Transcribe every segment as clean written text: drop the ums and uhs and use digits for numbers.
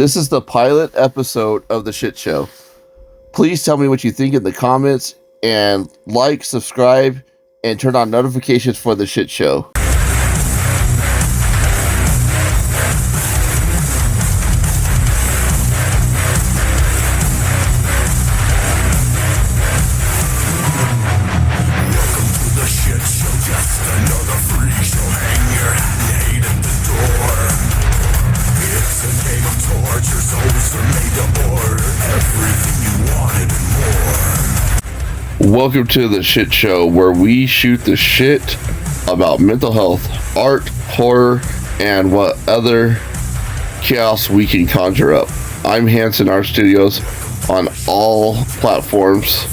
This is the pilot episode of the shit show. Please tell me what you think in the comments and like, subscribe, and turn on notifications for the shit show. Welcome to the shit show, where we shoot the shit about mental health, art, horror, and what other chaos we can conjure up. I'm Hanson Art Studios on all platforms.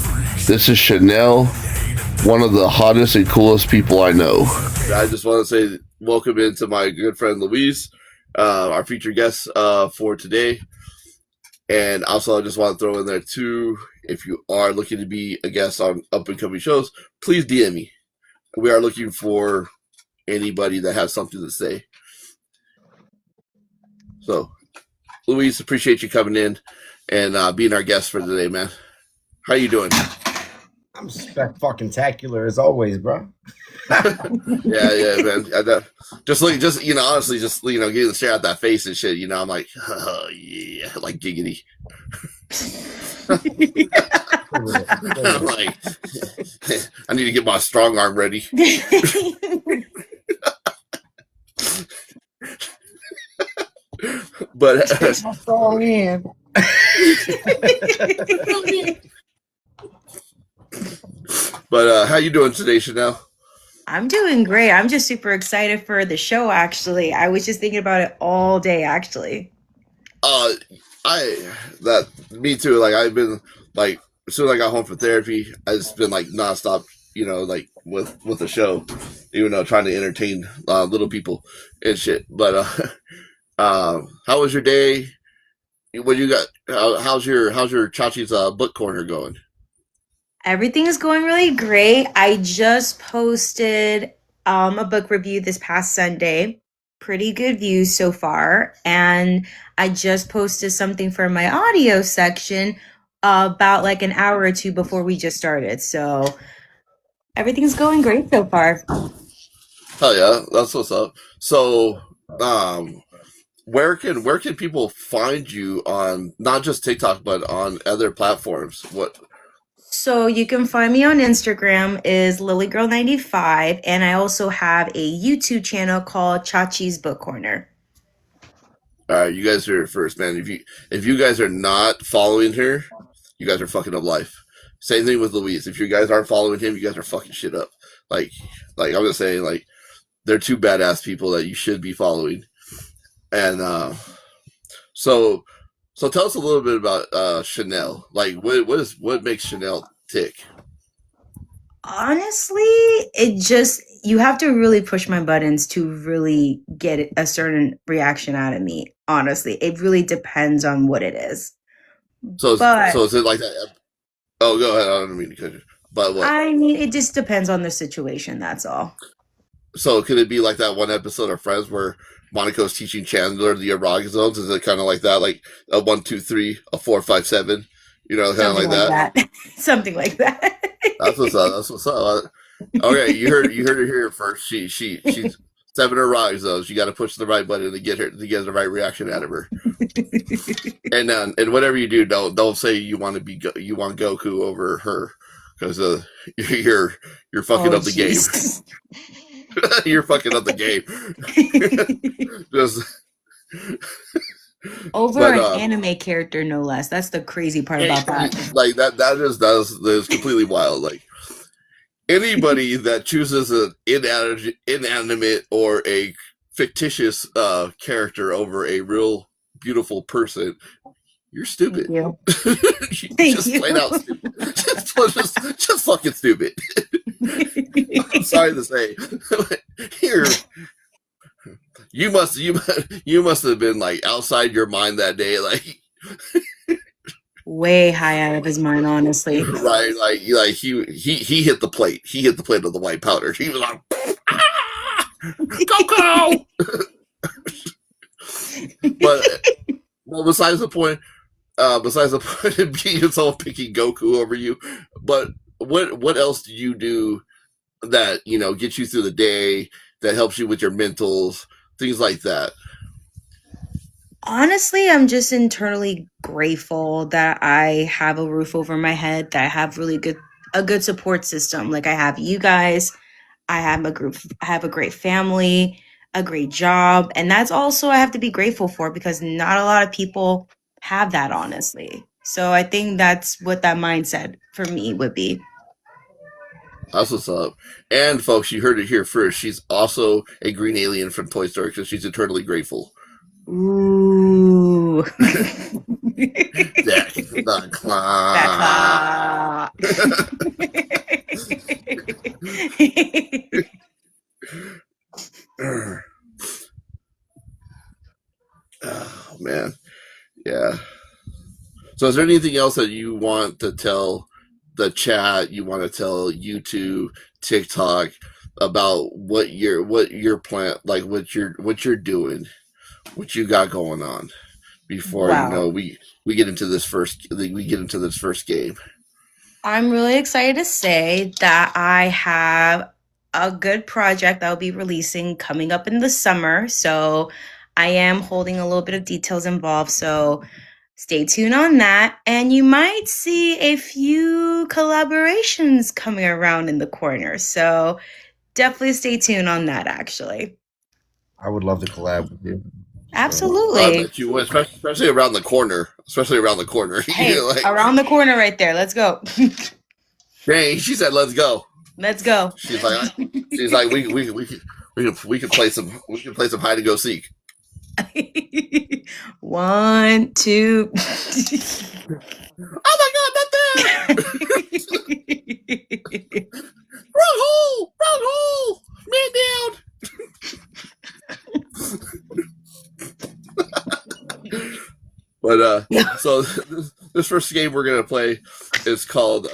This is Chanel, one of the hottest and coolest people I know. I just want to say welcome into my good friend Louise, our featured guest for today. And also, I just want to throw in there, too, if you are looking to be a guest on up-and-coming shows, please DM me. We are looking for anybody that has something to say. So, Louise, appreciate you coming in and being our guest for today, man. How you doing? I'm spec-fucking-tacular as always, bro. yeah, man. Honestly, getting to stare at that face and shit, I'm like, oh, yeah, like giggity. I'm like, I need to get my strong arm ready. But my strong hand. But how you doing today, Chanel? I'm doing great. I'm just super excited for the show, actually. I was just thinking about it all day, actually. Me too. Like, I've been, like, as soon as I got home from therapy, I just been, like, nonstop, like, with the show, even though trying to entertain little people and shit. But, how was your day? What you got? How's your Chachi's book corner going? Everything is going really great. I just posted a book review this past Sunday. Pretty good views so far. And I just posted something for my audio section about like an hour or two before we just started. So everything's going great so far. Hell yeah, that's what's up. So where can people find you on not just TikTok but on other platforms? So you can find me on Instagram is LilyGirl95, and I also have a YouTube channel called Chachi's Book Corner. All right, you guys are first, man. If you guys are not following her, you guys are fucking up life. Same thing with Louise. If you guys aren't following him, you guys are fucking shit up. Like I'm gonna say, like, they're two badass people that you should be following. And so tell us a little bit about Chanel. Like, what makes Chanel tick? Honestly, you have to really push my buttons to really get a certain reaction out of me. Honestly, it really depends on what it is. So is it like that? Oh, go ahead. I don't mean to cut you. But what? I mean, it just depends on the situation. That's all. So could it be like that one episode of Friends where Monica's teaching Chandler the erotic zones? Is it kind of like that, like a 1, 2, 3, a 4, 5, 7? Kind of like that. Something like that. That's what's up. Okay, you heard it here first. She's 7 erotic zones. You got to push the right button to get the right reaction out of her. and whatever you do, don't say you want Goku over her, because you're fucking up the game. You're fucking up the game. Over an anime character, no less. That's the crazy part about that. Like that is completely wild. Like, anybody that chooses an inanimate or a fictitious character over a real beautiful person, you're stupid. Thank you. Plain out stupid. just fucking stupid. I'm sorry to say. Here, you must have been like outside your mind that day, like way high out of his mind, honestly. Right, like he hit the plate. He hit the plate of the white powder. He was like, ah! Go! But Well, besides the point of being someone picking Goku over you, but what else do you do that gets you through the day, that helps you with your mentals, things like that? Honestly, I'm just internally grateful that I have a roof over my head, that I have a good support system. Like I have you guys, I have a great family, a great job, and that's also I have to be grateful for because not a lot of people have that honestly. So I think that's what that mindset for me would be. That's what's up. And folks, you heard it here first. She's also a green alien from Toy Story because she's eternally grateful. Ooh. Deck the clock. Oh man, yeah. So, is there anything else that you want to tell the chat? You want to tell YouTube, TikTok about what your plan, like what you're doing, what you got going on before Wow. we get into this first game. I'm really excited to say that I have a good project that I'll be releasing coming up in the summer. So I am holding a little bit of details involved. So stay tuned on that. And you might see a few collaborations coming around in the corner. So definitely stay tuned on that, actually. I would love to collab with you. I Absolutely. bet you would, especially around the corner. Especially around the corner. Hey, Like, around the corner right there. Let's go. dang, she said, "Let's go." Let's go. She's like, we can play some hide and go seek. 1, 2. Oh my god, not there! Wrong hole, man down. But so this first game we're gonna play is called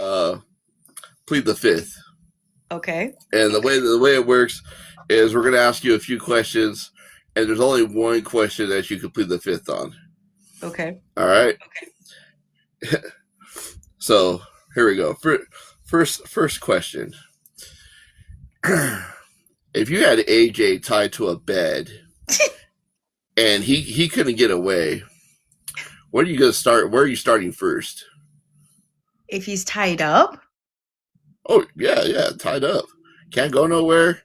Plead the Fifth. Okay. And the way it works is we're gonna ask you a few questions, and there's only one question that you can plead the fifth on. Okay. All right. Okay. So here we go. First question. If you had AJ tied to a bed and he couldn't get away, where are you gonna start? Where are you starting first? If he's tied up? Oh yeah, tied up. Can't go nowhere.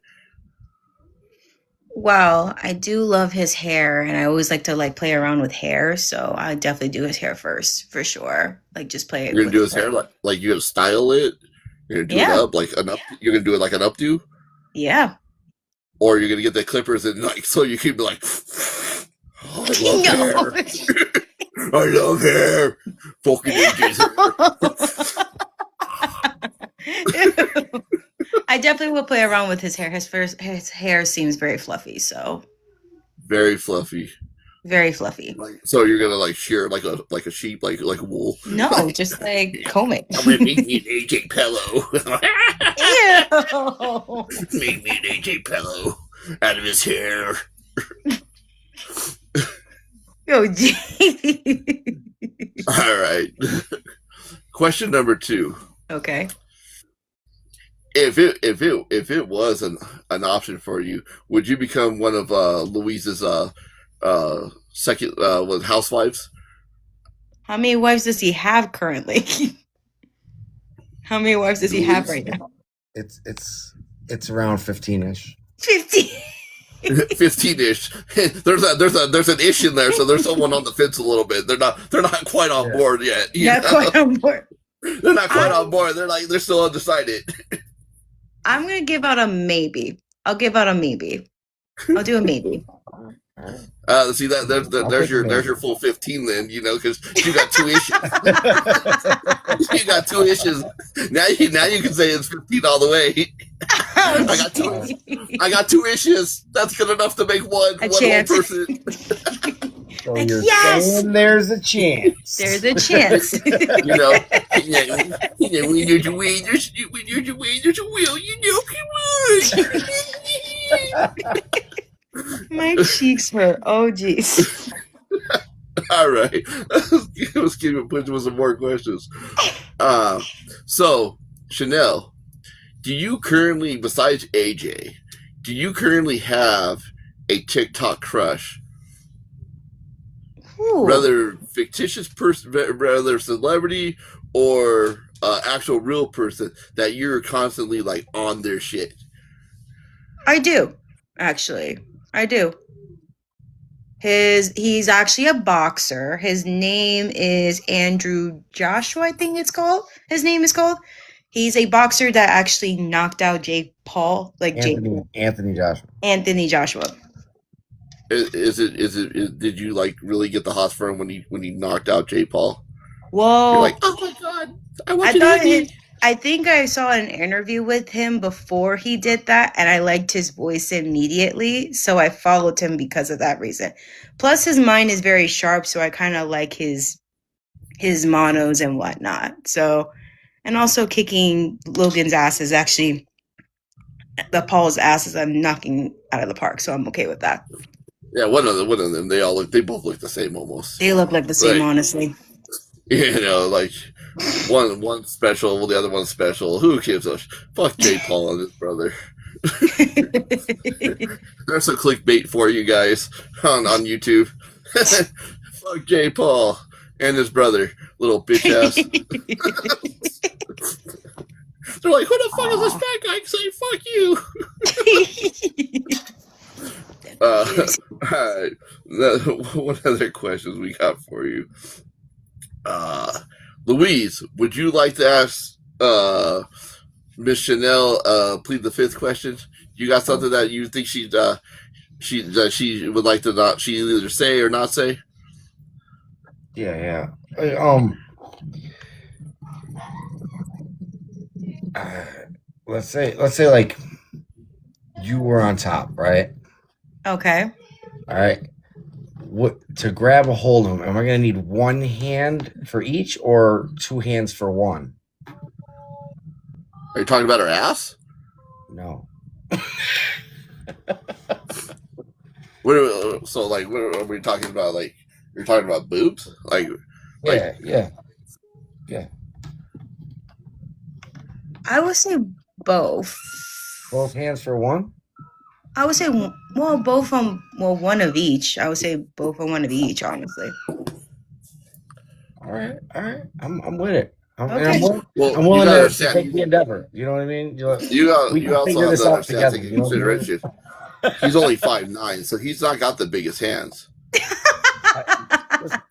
Well, I do love his hair, and I always like to play around with hair, so I definitely do his hair first for sure. Like just play it. You're gonna do his hair like you're gonna style it. You're gonna do it up like an up. You're gonna do it like an updo. Yeah. Or you're gonna get the clippers and so you can be like, oh, I love hair. I love hair. Fucking AJ's hair. I definitely will play around with his hair. His hair seems very fluffy, so very fluffy. Very fluffy. So you're gonna shear like a sheep, like wool? No, just comb it. I'm gonna make me an AJ pillow. Ew. Make me an AJ pillow out of his hair. Oh, gee. All right. Question number 2. Okay. If it was an option for you, would you become one of Louise's second housewives? How many wives does he have currently? How many wives does he have right now? It's around 15-ish. 50. 15-ish. There's an ish in there, so there's someone on the fence a little bit. They're not quite on board yet. Not quite on board. They're not quite on board. They're still undecided. I'm gonna give out a maybe. I'll give out a maybe. I'll do a maybe. See that there's your full 15 then, because you got 2 issues. You got 2 issues. Now you can say it's 15 all the way. I got 2 issues. That's good enough to make one chance. Whole person. So you're saying there's a chance. There's a chance. My cheeks hurt. Oh, jeez. All right. Let's keep it pushing with some more questions. So, Chanel, do you currently, besides AJ, do you currently have a TikTok crush? Ooh. Rather fictitious person, rather celebrity, or actual real person that you're constantly like on their shit? I do, actually. I do. He's actually a boxer. His name is Andrew Joshua, I think it's called. His name is called. He's a boxer that actually knocked out Jake Paul, like Anthony Joshua. Anthony Joshua. Did you like really get the hots for him when he knocked out Jake Paul? Whoa. You're like, oh my god, I want you to hit me. I think I saw an interview with him before he did that, and I liked his voice immediately, so I followed him because of that reason. Plus, his mind is very sharp, so I kind of like his monos and whatnot. So, and also kicking Logan's ass is actually the Paul's ass is I'm knocking out of the park, so I'm okay with that. Yeah, one of them. They both look the same almost. They look like the same, honestly. You know, like one special, well, the other one's special. Who gives a fuck Jake Paul and his brother? There's some clickbait for you guys on YouTube. Fuck Jake Paul and his brother, little bitch ass. They're like, who the fuck is this fat guy saying fuck you? All right. What other questions we got for you? Louise, would you like to ask Miss Chanel plead the fifth question? You got something that you think she would like to not she either say or not say? Yeah. Let's say like you were on top, right? Okay. All right. What to grab a hold of him? Am I going to need one hand for each or two hands for one? Are you talking about her ass? No. What are we talking about? Like, you're talking about boobs? Yeah. I would say both. Both hands for one? I would say, both on, one of each. I would say both on one of each, honestly. All right. I'm with it. I'm willing to take the endeavor. You know what I mean? You also have to understand taking consideration. He's only 5'9", so he's not got the biggest hands.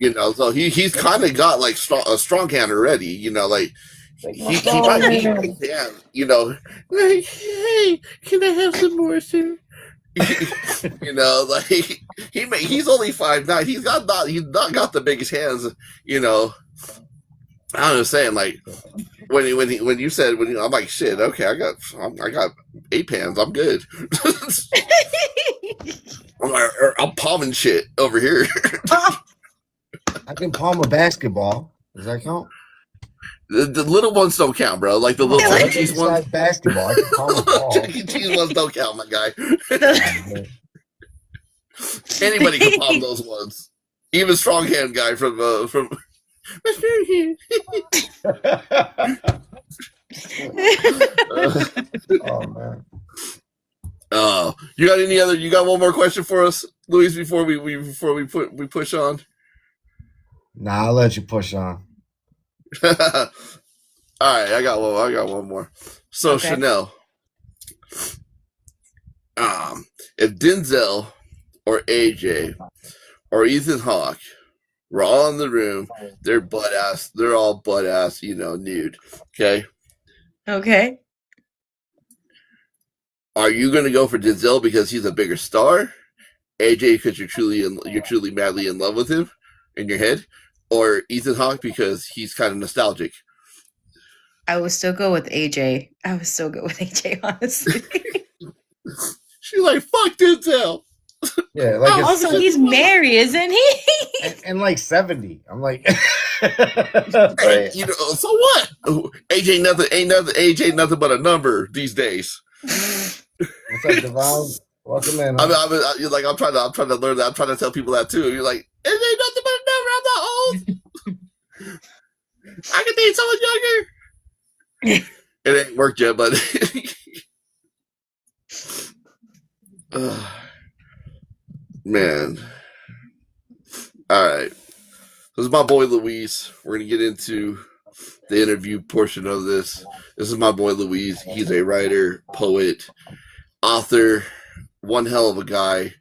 You know, so he's kind of got like a strong hand already. You know, like he might be big hand. You know, like, hey, can I have some more, sir? You know, like he's only 5'9". He's not got the biggest hands. You know, I'm just saying, like when you said I'm like, shit, okay, I got 8 hands, I'm good. I'm palming shit over here. I can palm a basketball. Does that count? The little ones don't count, bro. Like the little Chuck E. Cheese ones. Basketball. I can palm a ball. Chuck E. Cheese ones don't count, my guy. Anybody can palm those ones. Even strong hand guy from. Oh man. You got one more question for us, Luis, before we push on? Nah, I'll let you push on. All right, I got one more. So okay. Chanel, if Denzel or AJ or Ethan Hawke were all in the room, they're all butt ass, you know, nude. Okay. Okay. Are you going to go for Denzel because he's a bigger star? AJ because you're truly madly in love with him in your head? Or Ethan Hawke because he's kind of nostalgic? I would still go with AJ. I would still go with AJ, honestly. She's like, fuck Denzel. Yeah, like also he's married, isn't he? and like 70. I'm like, hey, you know, so what? AJ nothing but a number these days. What's up, Devon? Welcome in. I'm trying to learn that. I'm trying to tell people that too. You're like, AJ nothing but a number. I can date someone younger. It ain't worked yet, but man. All right. This is my boy Luis. We're going to get into the interview portion of this. This is my boy Luis. He's a writer, poet, author, one hell of a guy.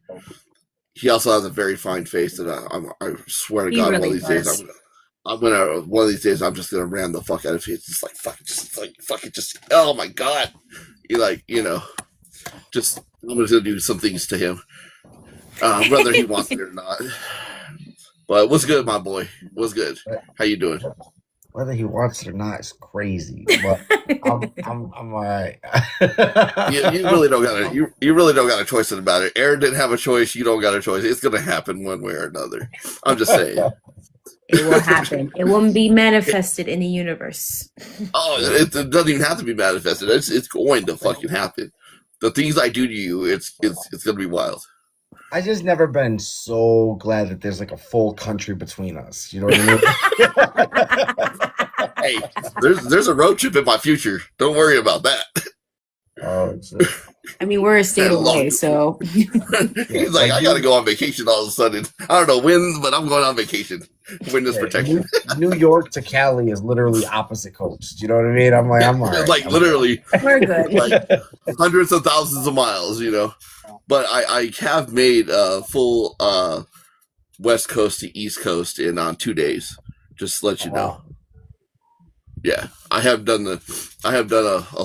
He also has a very fine face, and I swear to God, one of these days one of these days I'm just gonna ram the fuck out of him. It's just like fucking just oh my God. You like, you know, just I'm just gonna do some things to him. Whether he wants it or not. But what's good, my boy? What's good? How you doing? Whether he wants it or not is crazy, but I'm all right. You really don't got you really don't got a choice about it. Aaron didn't have a choice. You don't got a choice. It's gonna happen one way or another. I'm just saying. It will happen. It won't be manifested in the universe. Oh, it doesn't even have to be manifested. It's going to fucking happen. The things I do to you, it's gonna be wild. I just never been so glad that there's like a full country between us. You know what I mean? Hey, there's a road trip in my future. Don't worry about that. Oh, I mean, we're a state away, so he's like, I gotta go on vacation all of a sudden. I don't know when, but I'm going on vacation. Witness protection. New York to Cali is literally opposite coast. You know what I mean? I'm all right. Like literally, we're good. Like hundreds of thousands of miles. You know. But I have made a full West Coast to East Coast in 2 days. Just to let you know. Yeah, I have done a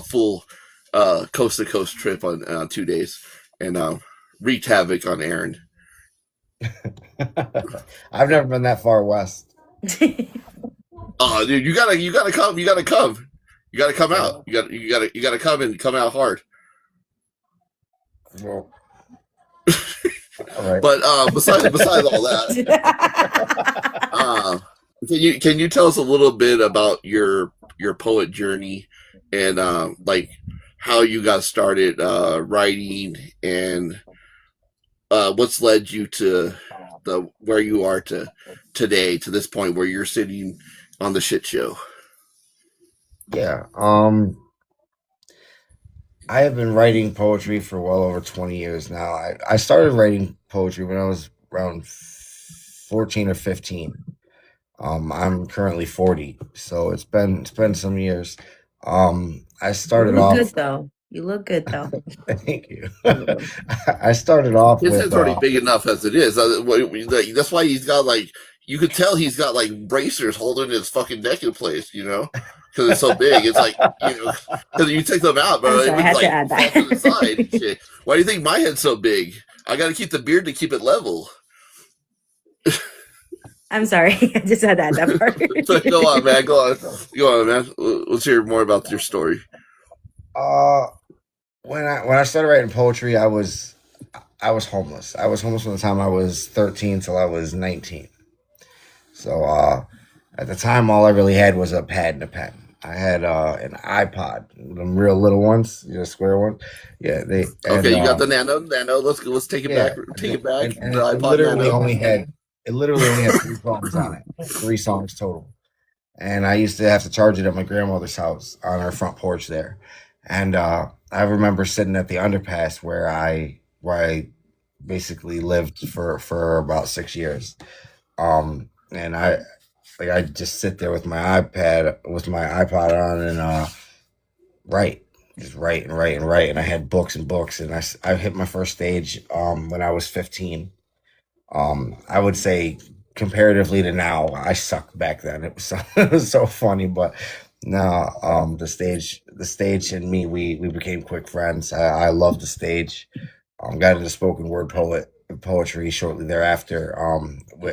full coast to coast trip on 2 days and wreaked havoc on Aaron. I've never been that far west. Oh, dude, you gotta come. You gotta come. You gotta come out. You gotta come and come out hard. Well. All right. But besides all that, can you tell us a little bit about your poet journey and like how you got started writing and what's led you to where you are today to this point where you're sitting on the shit show? Yeah. I have been writing poetry for well over 20 years now. I started writing poetry when I was around 14 or 15. I'm currently 40, so it's been some years. I started off. Good though. You look good though. Thank you. I started off. His head's already big enough as it is. That's why he's got like you could tell he's got like bracers holding his fucking neck in place. You know. Because it's so big, it's like, you know, because you take them out, but it would like fall to the side. Shit. Why do you think my head's so big? I got to keep the beard to keep it level. I'm sorry, I just had that part. So go on, man. Go on, man. Let's hear more about your story. When I started writing poetry, I was homeless. I was homeless from the time I was 13 till I was 19. So at the time, all I really had was a pad and a pen. I had an iPod, them real little ones, square ones. Yeah, they. Okay, you got the nano. Let's take it back. Take it back. And the iPod literally only had 3 songs on it. 3 songs total. And I used to have to charge it at my grandmother's house on her front porch there. And I remember sitting at the underpass where I basically lived for about 6 years. And I just sit there with my iPod on and write and write. And I had books and books. And I hit my first stage when I was 15. I would say comparatively to now, I sucked back then. It was so funny, but now the stage and me, we became quick friends. I love the stage. Got into spoken word poetry shortly thereafter.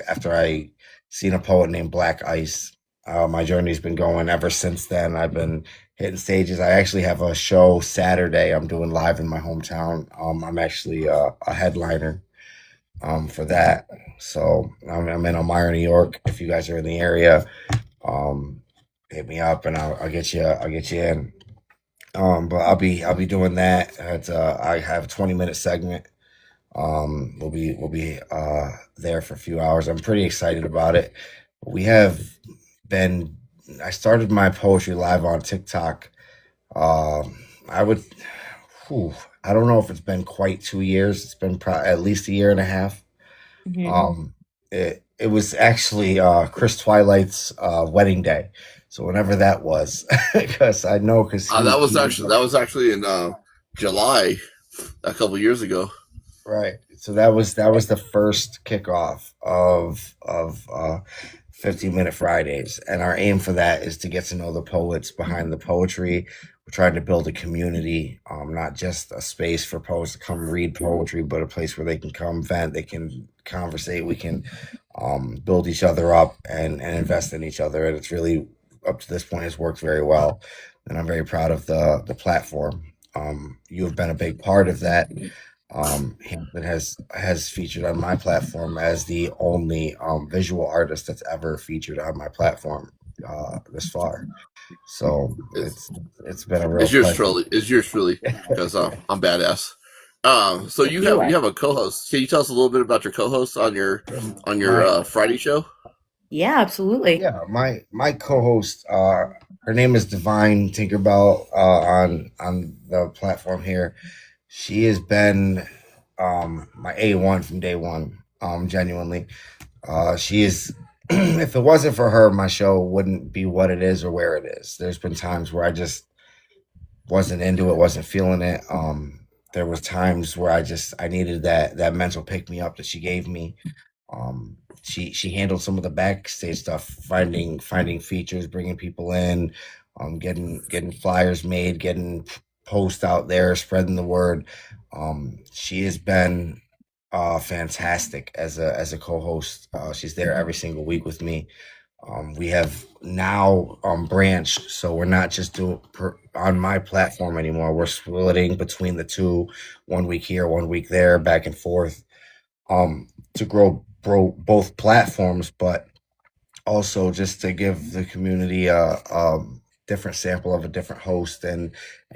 After I seen a poet named Black Ice. My journey's been going ever since then. I've been hitting stages. I actually have a show Saturday I'm doing live in my hometown. I'm actually a headliner for that. So I'm in Elmira, New York. If you guys are in the area, hit me up and I'll get you in. But I'll be doing that. I have a 20-minute segment. We'll be there for a few hours. I'm pretty excited about it. We have been I started my poetry live on TikTok. I would, whew, I don't know if it's been quite 2 years. It's been at least a year and a half. Hmm. Um, it was actually Chris Twilight's wedding day. So whenever that was, because I know because That was actually in July a couple years ago. right. So that was the first kickoff of 15-minute Fridays, and our aim for that is to get to know the poets behind the poetry. We're trying to build a community, not just a space for poets to come read poetry, but a place where they can come vent, they can conversate, we can build each other up and invest in each other. And it's really up to this point has worked very well, and I'm very proud of the platform. You have been a big part of that. Hampton has featured on my platform as the only visual artist that's ever featured on my platform this far. So It's it's been a real pleasure. It's yours truly, because I'm badass. So You you are. have a co-host. Can you tell us a little bit about your co-host on your My Friday show? Yeah, absolutely. Yeah, my co-host, her name is Divine Tinkerbell on the platform here. She has been my A1 from day one. Genuinely. She is. If it wasn't for her, my show wouldn't be what it is or where it is. There's been times where I just wasn't into it, wasn't feeling it. There was times where I needed that mental pick me up that she gave me. She handled some of the backstage stuff, finding features, bringing people in, getting flyers made, getting posts out there, spreading the word. She has been fantastic as a co-host. She's there every single week with me. We have now branched, so we're not just doing on my platform anymore. We're splitting between the two, 1 week here, 1 week there, back and forth, to grow both platforms, but also just to give the community a different sample of a different host and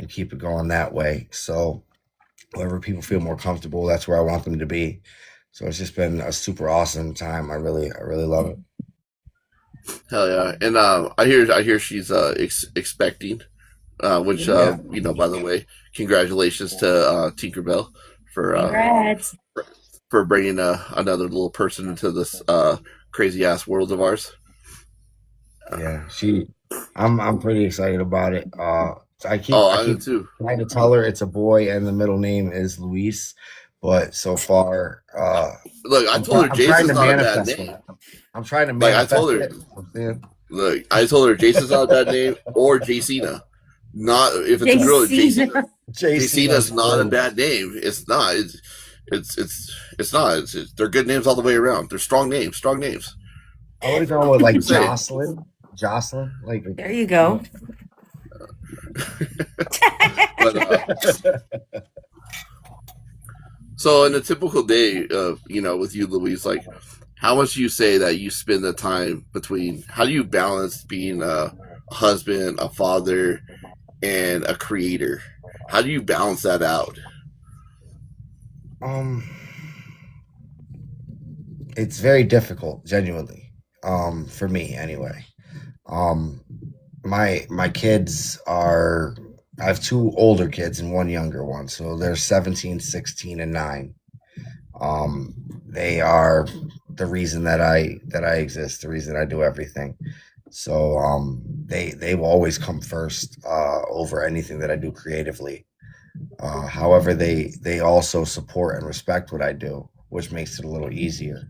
keep it going that way. So wherever people feel more comfortable, that's where I want them to be. So it's just been a super awesome time. I really love it. Hell yeah! And I hear she's expecting, which Yeah. by the way, congratulations to Tinkerbell for Congrats. for bringing another little person into this crazy ass world of ours. Yeah, I'm pretty excited about it. I keep Oh, I I am keep too. trying to tell her it's a boy and the middle name is Luis, but so far, Look, I told her I'm trying Jason's to not a bad manifest name. it. I'm trying to Like I manifest told her, it. Yeah. look, I told her Jason's not a bad name, or Jacina. Not if it's a girl, JC. Jacina. JC, Jacina's that's not a great. bad name. It's not. It's not. They're good names all the way around. They're strong names. Strong names. I would have gone with like I'm saying. Jocelyn, like There you go. But so in a typical day, with you, Louise, like, how much do you say that you spend the time between? How do you balance being a husband, a father, and a creator? How do you balance that out? um, it's very difficult, genuinely, for me anyway. Um, my kids are. I have two older kids and one younger one, so they're 17, 16, and 9. Um, they are the reason that I exist, the reason I do everything. So they will always come first over anything that I do creatively. However, they also support and respect what I do, which makes it a little easier.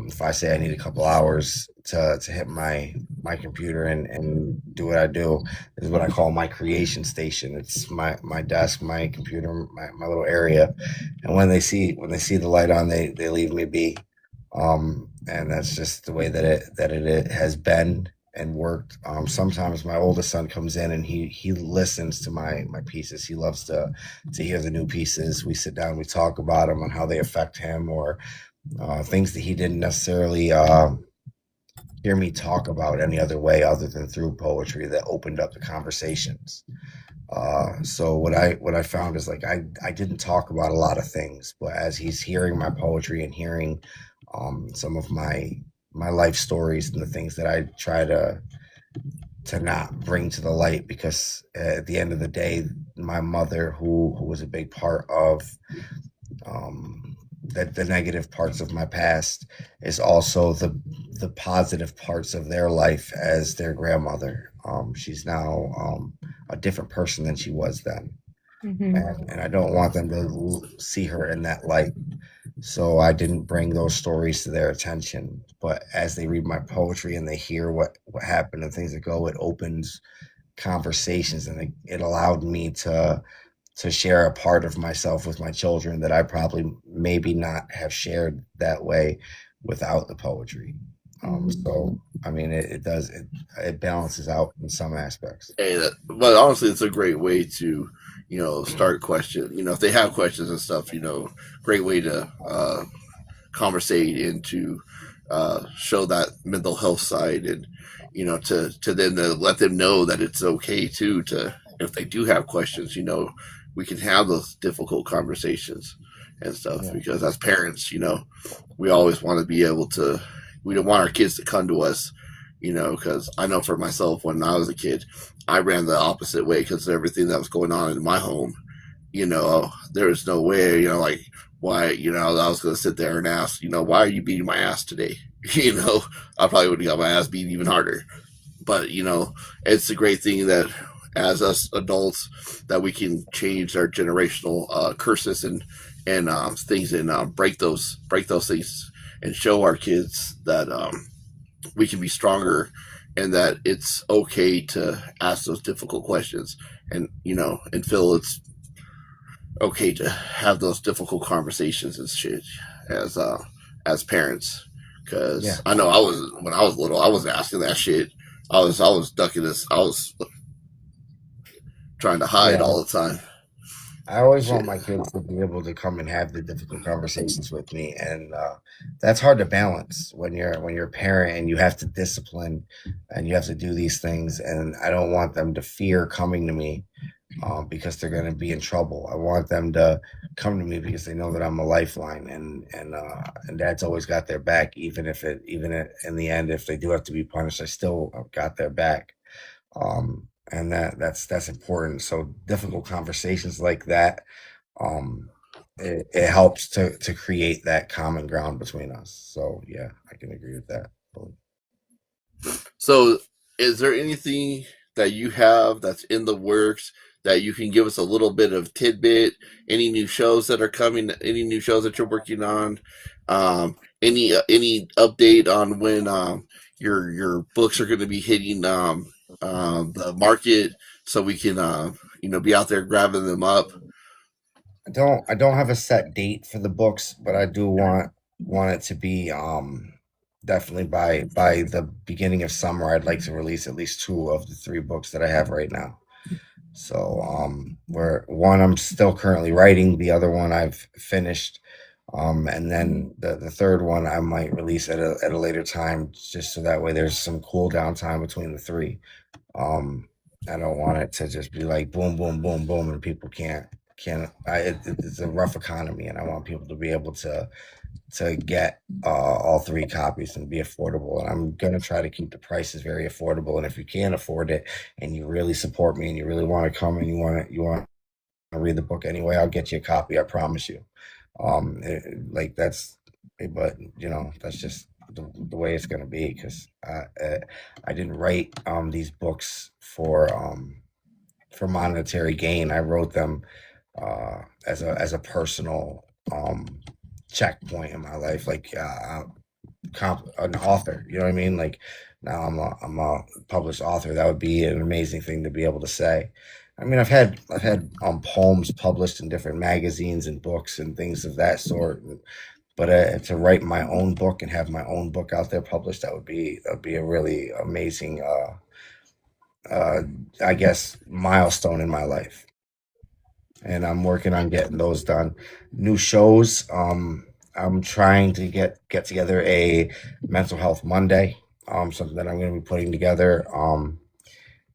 If I say I need a couple hours to hit my computer and do what I do, is what I call my creation station. It's my desk, my computer, my little area. And when they see the light on, they leave me be. And that's just the way that it has been and worked. Sometimes my oldest son comes in and he listens to my pieces. He loves to hear the new pieces. We sit down, we talk about them and how they affect him, or things that he didn't necessarily hear me talk about any other way other than through poetry that opened up the conversations. So what I found is like I didn't talk about a lot of things, but as he's hearing my poetry and hearing some of my life stories and the things that I try to not bring to the light, because at the end of the day, my mother, who was a big part of the negative parts of my past, is also the positive parts of their life as their grandmother. She's now a different person than she was then, Mm-hmm. and I don't want them to see her in that light. So I didn't bring those stories to their attention. But as they read my poetry and they hear what happened and things that go, it opens conversations, and it allowed me to share a part of myself with my children that I probably maybe not have shared that way without the poetry. So I mean, it does it balances out in some aspects. Hey, but honestly, it's a great way to, start question. If they have questions and stuff, great way to conversate and to show that mental health side, and to then let them know that it's okay too, to if they do have questions, we can have those difficult conversations and stuff, Yeah, because as parents, we always want to be able to, we don't want our kids to come to us, because I know for myself, when I was a kid, I ran the opposite way because of everything that was going on in my home. There was no way, like, why, I was going to sit there and ask, why are you beating my ass today? I probably would have got my ass beat even harder. But, it's a great thing that as us adults, that we can change our generational curses and things, and break those things, and show our kids that we can be stronger, and that it's okay to ask those difficult questions, and and feel it's okay to have those difficult conversations and shit as parents. yeah, Because I know I was, when I was little, I was asking that shit. I was ducking this. I was trying to hide yeah. all the time. I always want Shit. my kids to be able to come and have the difficult conversations with me, and that's hard to balance when you're a parent and you have to discipline and you have to do these things. And I don't want them to fear coming to me because they're going to be in trouble. I want them to come to me because they know that I'm a lifeline, and Dad's always got their back, in the end, if they do have to be punished, I still got their back. And that's important. So difficult conversations like that, um, it helps to create that common ground between us. So yeah, I can agree with that. So, is there anything that you have that's in the works that you can give us a little bit of tidbit? Any new shows that are coming? Any new shows that you're working on? Any update on when your books are going to be hitting the market, so we can be out there grabbing them up? I don't have a set date for the books, but I do want it to be definitely by the beginning of summer. I'd like to release at least two of the three books that I have right now. So where one I'm still currently writing, the other one I've finished. And then the third one I might release at a later time, just so that way there's some cool down time between the three. Um, I don't want it to just be like boom, boom, boom, boom, and people it's a rough economy, and I want people to be able to get all three copies and be affordable. And I'm gonna try to keep the prices very affordable. And if you can't afford it, and you really support me, and you really want to come, and you want to read the book anyway, I'll get you a copy. I promise you. Like that's, but that's just the way it's gonna be, because I didn't write these books for monetary gain. I wrote them as a personal checkpoint in my life, like an author. You know what I mean? Like now I'm a published author. That would be an amazing thing to be able to say. I mean, I've had poems published in different magazines and books and things of that sort. But to write my own book and have my own book out there published, that would be a really amazing, uh, I guess, milestone in my life. And I'm working on getting those done. New shows. I'm trying to get together a mental health Monday. Something that I'm going to be putting together.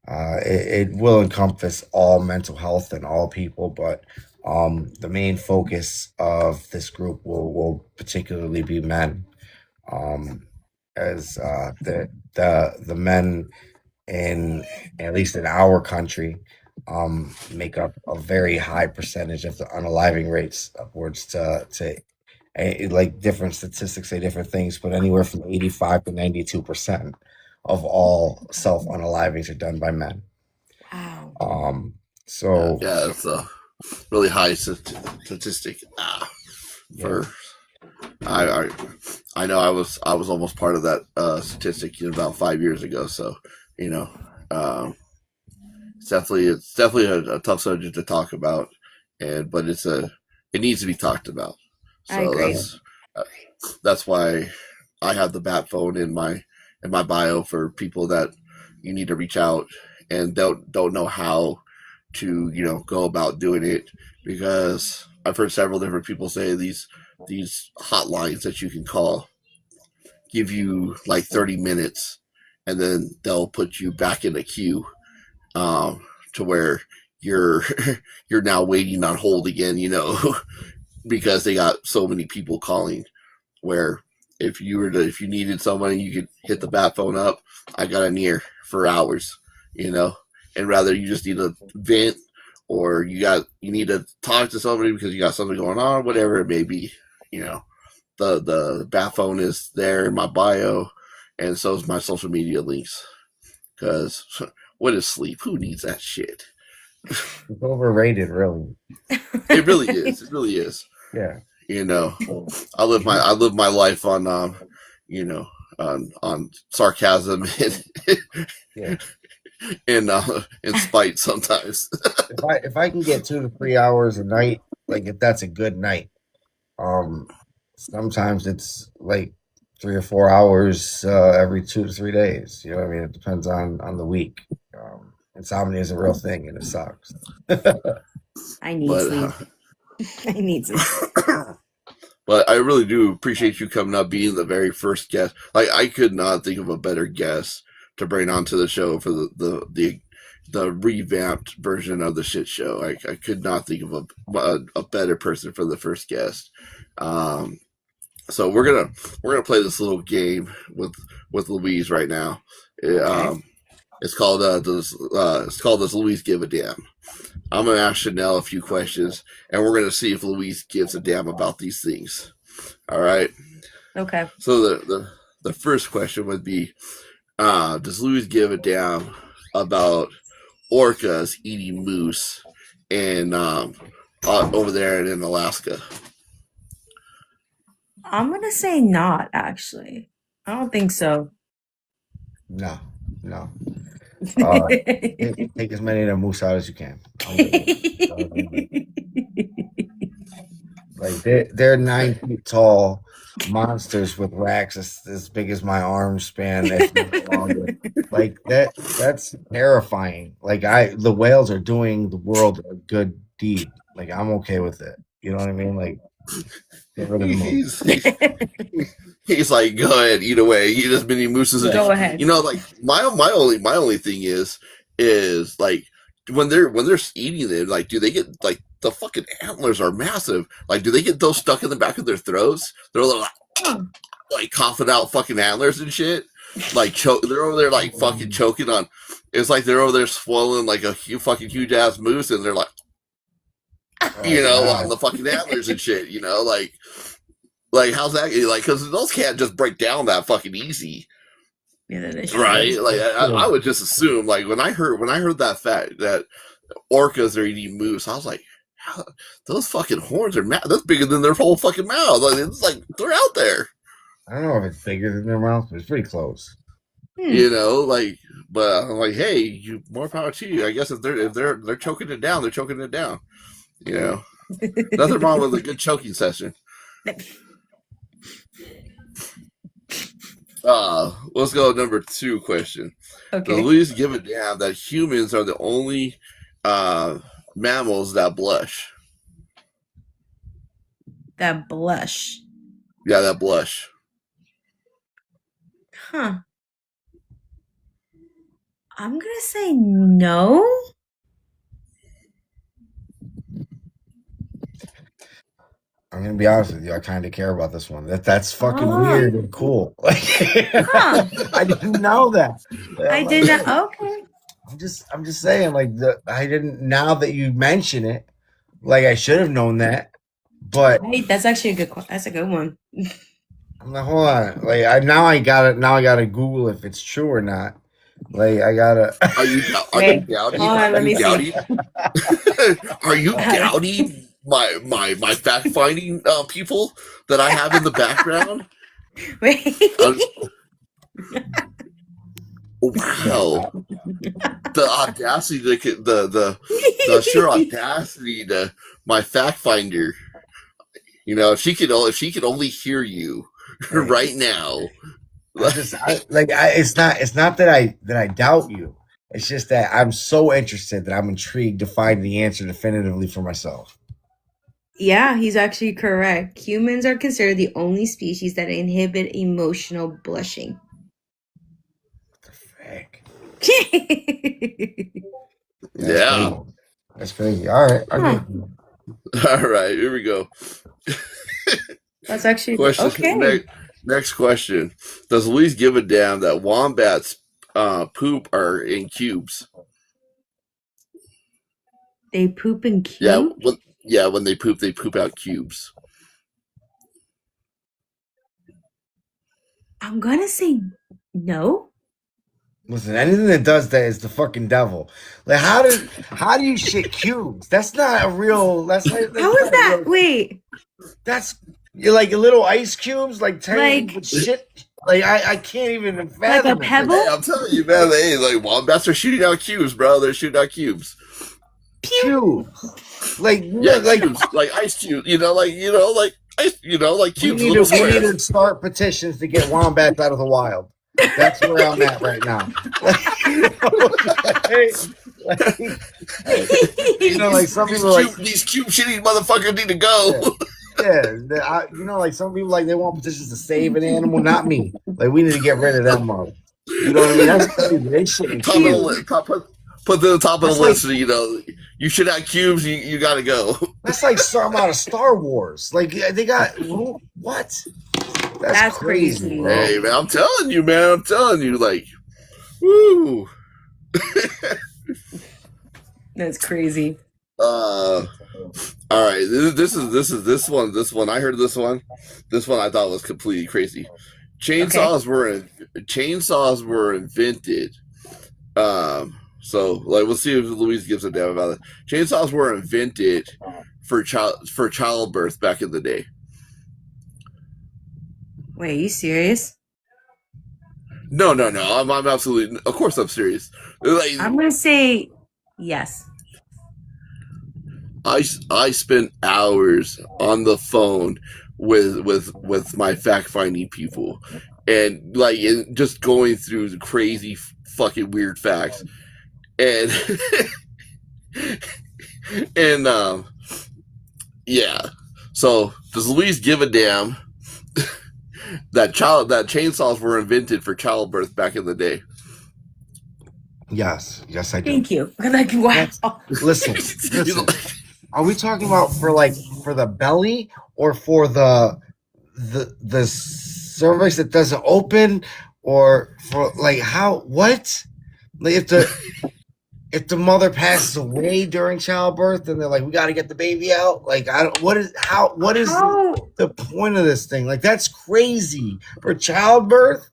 It will encompass all mental health and all people, but the main focus of this group will particularly be men. Um, as the men in at least in our country, make up a very high percentage of the unaliving rates, upwards to like different statistics say different things, but anywhere from 85 to 92% of all self unalivings are done by men. Wow. So Yeah, it's a really high statistic. yeah, For I, I I know I was almost part of that statistic about 5 years ago. So you know, um, it's definitely a tough subject to talk about, and but it needs to be talked about. I So agree. uh, that's why I have the bat phone in my bio for people that you need to reach out and don't know how to go about doing it, because I've heard several different people say these hotlines that you can call give you like 30 minutes, and then they'll put you back in the queue, um, to where you're you're now waiting on hold again, because they got so many people calling. Where if you needed somebody, you could hit the bat phone up. I got an ear for hours, and rather you just need to vent, or you need to talk to somebody because you got something going on, whatever it may be. You know, the bat phone is there in my bio, and so is my social media links. Because what is sleep? Who needs that shit? it's overrated, really. It really is. It really is. Yeah. You know, I live my life on you know on sarcasm and Yeah. and spite sometimes. If I can get 2 to 3 hours a night, like if that's a good night, um, sometimes it's like 3 or 4 hours every 2 to 3 days. You know what I mean? It depends on the week. Insomnia is a real thing, and it sucks. I need but sleep. I need some sleep. but I really do appreciate you coming up, being the very first guest. Like, I could not think of a better guest to bring onto the show for the revamped version of the shit show. I could not think of a better person for the first guest. Um, so we're gonna play this little game with Louise right now. Okay. It's called Does Louise Give a Damn? I'm gonna ask Chanel a few questions, and we're gonna see if Louise gives a damn about these things. All right. Okay. So the first question would be, does Louise give a damn about orcas eating moose and over there in Alaska? I'm gonna say not, actually. I don't think so. No, no. Uh, take as many of them moose out as you can. I'm good with it. Like they're 9 feet tall monsters with racks as big as my arm span, if not longer. Like that's terrifying. Like the whales are doing the world a good deed. Like I'm okay with it. You know what I mean? Like get rid of the moose. He's like, go ahead, eat away, eat as many mooses as Go ahead. like my only thing is like when they're eating them, like, do they get like the fucking antlers are massive? Like, do they get those stuck in the back of their throats? They're like coughing out fucking antlers and shit. Like they're over there like fucking choking on. It's like they're over there swallowing like a fucking huge ass moose, and they're like, on the fucking antlers and shit. Like how's that? Like, because those can't just break down that fucking easy, Yeah, that's right? true. Like I would just assume, like when I heard that fact that orcas are eating moose, I was like, those fucking horns are that's bigger than their whole fucking mouth. Like, it's like they're out there, I don't know if it's bigger than their mouth, but it's pretty close. like. But I'm like, hey, you more power to you. I guess if they're choking it down, they're choking it down. Nothing wrong with a good choking session. Let's go to number 2 question. Does Okay. Louise give a damn that humans are the only mammals that blush? That blush. Yeah, that blush. Huh. I'm gonna say no. I'm gonna be honest with you. I kind of care about this one. That's fucking Oh. weird and cool. Like, Huh. I didn't know that. I I'm did like, not. Okay. I'm just saying. Like, I didn't. Now that you mention it, like I should have known that. But Hey, that's actually a good. That's a good one. I'm like, hold on. Like, I gotta Google if it's true or not. Like, I gotta. Are you Wait, doubting? hold on, let me see. Are you doubting my fact finding people that I have in the background? Wait. Wow, the audacity, the sheer audacity to my fact finder. You know, if she could only hear you right now. It's not that I doubt you. It's just that I'm so interested that I'm intrigued to find the answer definitively for myself. Yeah, he's actually correct. Humans are considered the only species that inhibit emotional blushing. What the frick? Yeah. Crazy. That's crazy. All right. Huh. All right, here we go. That's actually Question. okay. Next question. Does Louise give a damn that wombats poop are in cubes? They poop in cubes? When they poop out cubes. I'm gonna say no. Listen, anything that does that is the fucking devil. Like, how do you shit cubes? That's not a real. That's How is that? Wait. That's you're like little ice cubes, like tiny Like- shit. Like I can't even fathom Like a it. pebble? Hey, I'm telling you, man. Like wombats are shooting out cubes, bro. They're shooting out cubes. Cubes. Like Cubes, like ice cubes. Like ice. Like we cubes. need Little to squares. start petitions to get wombats out of the wild. That's where I'm at right now. Like some people like these cube shitting motherfuckers need to go. like some people like they want petitions to save an animal, not me. Like we need to get rid of them, mother. You know what I mean? That's crazy. They shouldn't Top of the list. Put to the top of the list. You should have cubes. You got to go. That's like something out of Star Wars. Like they got what? That's crazy, bro. Hey man, I'm telling you, like, woo. That's crazy. All right. This one. I heard this one. This one I thought was completely crazy. Chainsaws were invented. So like we'll see if Louise gives a damn about it. Chainsaws were invented for childbirth back in the day. Wait, are you serious? No. I'm absolutely. Of course, I'm serious. Like, I'm gonna say yes. I spent hours on the phone with my fact finding people, and like just going through the crazy fucking weird facts, and and yeah. So does Louise give a damn that chainsaws were invented for childbirth back in the day? Yes, I do. Thank you. Like, wow. Listen. Are we talking about for the belly or for the cervix that doesn't open, or for like how what? Like if the mother passes away during childbirth and they're like, we got to get the baby out. Like what is the point of this thing? Like that's crazy for childbirth.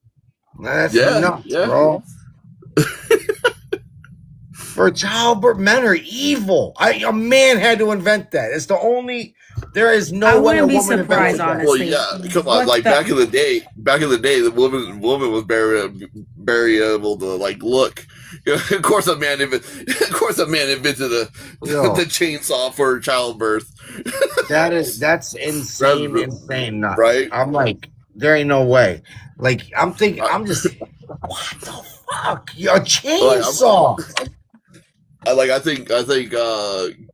That's nuts, bro. For childbirth, men are evil. A man had to invent that. It's the only. There is no way a woman invented that. Well, yeah, come on. Like back in the day, the woman was very able to like look. Of course, a man invented the chainsaw for childbirth. That's insane nuts. Right? I'm like, there ain't no way. Like I'm thinking, I'm just, what the fuck? A chainsaw. I think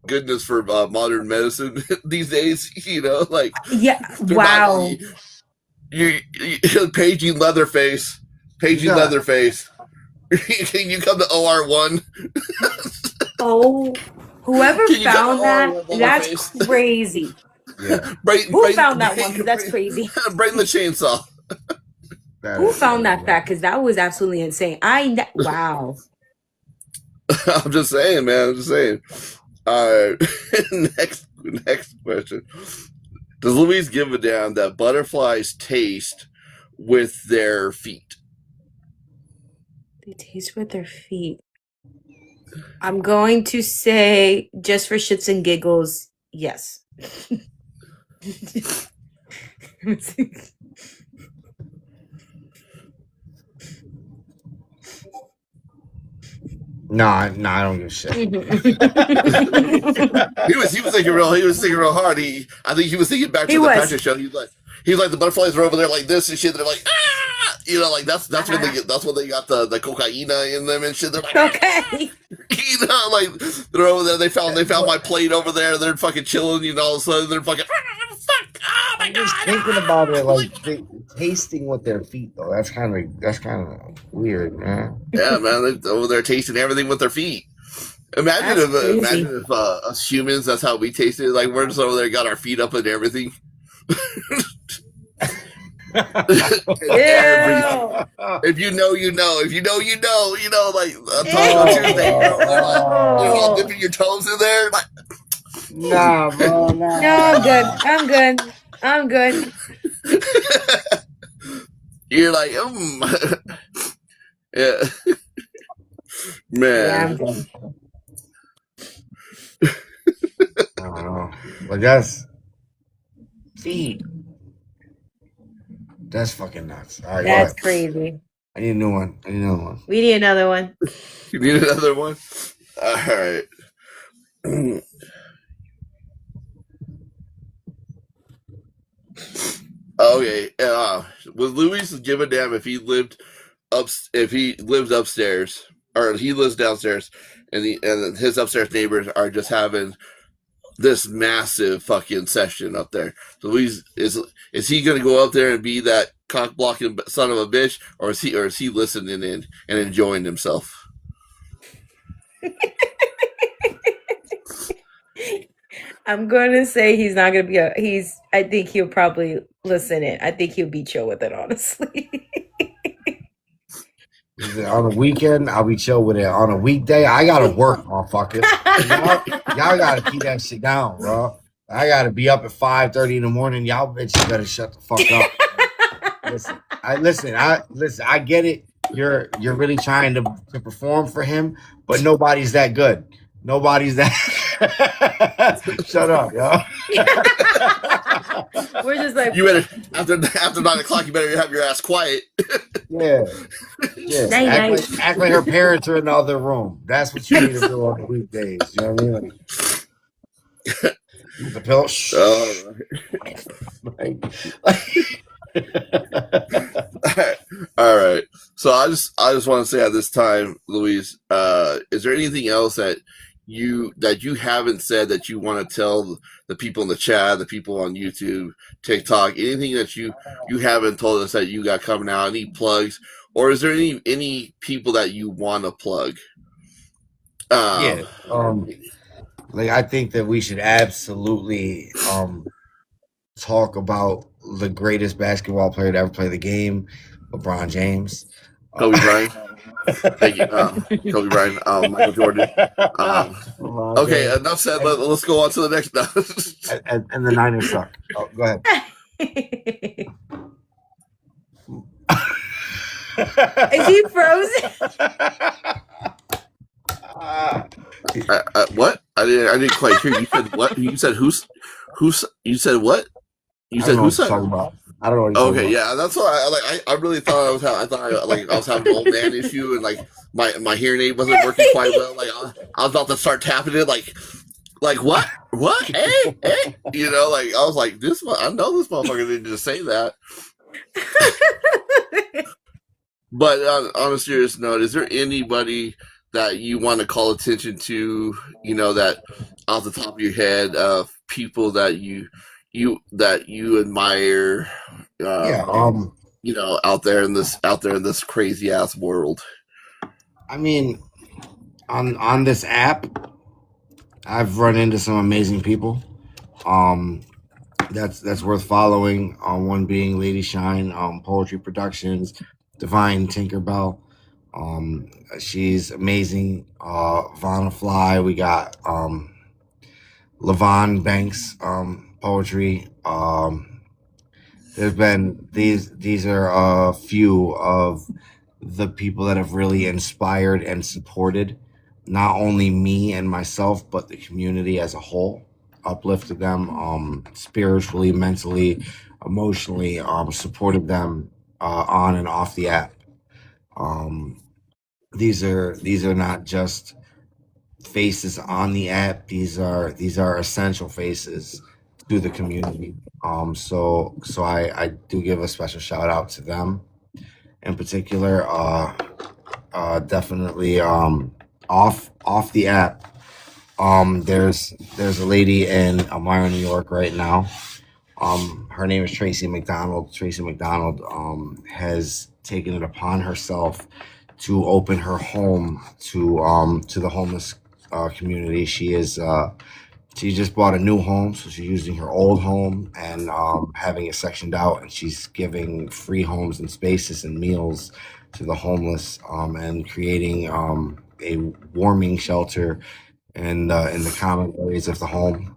goodness for modern medicine these days, like wow. You paging Leatherface. Can you come to OR1? Oh, whoever found that's crazy. Yeah. Who found that one? Because that's crazy. Bring the chainsaw. Who found that fact? Because that was absolutely insane. Wow. I'm just saying, man. I'm just saying. Next question. Does Louise give a damn that butterflies taste with their feet? They taste with their feet. I'm going to say, just for shits and giggles, yes. No, I don't give a shit. He was thinking real hard. I think he was thinking back to the Patrick show. He was like the butterflies are over there like this and shit. They're like, ah, you know, like that's when they got the cocaine in them and shit. They're like, okay, you know, like they're over there. They found my plate over there. They're fucking chilling. You know, all of a sudden they're fucking. Fuck! Oh my I'm just thinking about it, like tasting with their feet, though. That's kind of weird, man. Yeah, man, they're over there tasting everything with their feet. Imagine if us humans, that's how we tasted. Like we're just over there, got our feet up and everything. If you know, you know. If you know, you know. You know, like Tuesday, you're all dipping your toes in there. Like, nah, bro. Nah. No, I'm good. You're like, yeah, man. Yeah, I don't know, but that's feet. That's fucking nuts. All right, that's crazy. I need a new one. We need another one. You need another one? All right. Okay. Would Louis give a damn if he lived upstairs, or he lives downstairs, and his upstairs neighbors are just having this massive fucking session up there? So Louis is he going to go up there and be that cock blocking son of a bitch, or is he listening in and enjoying himself? I'm going to say he's not going to be I think he'll probably listen in. I think he'll be chill with it, honestly. On the weekend, I'll be chill with it. On a weekday, I gotta work, motherfucker. Y'all gotta keep that shit down, bro. I gotta be up at 5:30 in the morning. Y'all bitches better shut the fuck up. Listen, I get it. You're really trying to perform for him, but nobody's that good. Nobody's that. Shut up, y'all. We're just like, you better after 9:00. You better have your ass quiet. Yeah. Act like her parents are in the other room. That's what you need to do on the weekdays. You know what I mean? Like, the pillow. All right. So I just want to say at this time, Louise, is there anything else that you haven't said that you want to tell the people in the chat, the people on YouTube, TikTok, anything that you haven't told us that you got coming out, any plugs, or is there any people that you want to plug? Like I think that we should absolutely talk about the greatest basketball player to ever play the game, LeBron James. Kobe Bryant. Thank you. Kobe Bryant, Michael Jordan. Okay, enough said. Let's go on to the next. And the Niners suck. Oh, go ahead. Is he frozen? What? I didn't quite hear. You said what? You said who's? You said what? You said who's talking about? I don't know. Okay, yeah, that's what I really thought I was having an old man issue, and like my hearing aid wasn't working quite well. Like I was about to start tapping it, like what? Hey, you know, like I was like this one. I know this motherfucker didn't just say that. But on a serious note, is there anybody that you want to call attention to? You know, that off the top of your head, people that you admire, you know, out there in this crazy ass world. I mean, on this app, I've run into some amazing people. that's worth following. One being Lady Shine, Poetry Productions, Divine Tinkerbell. She's amazing. Vonna Fly. We got Levon Banks, poetry. There's been these are a few of the people that have really inspired and supported not only me and myself but the community as a whole, uplifted them spiritually, mentally, emotionally, supported them on and off the app. um, these are not just faces on the app. These are essential faces to the community. So I do give a special shout out to them in particular. Definitely off the app. There's a lady in Elmira, New York right now. Her name is Tracy McDonald. Tracy McDonald has taken it upon herself to open her home to the homeless community. She just bought a new home, so she's using her old home and having it sectioned out, and she's giving free homes and spaces and meals to the homeless, and creating a warming shelter in the common areas of the home,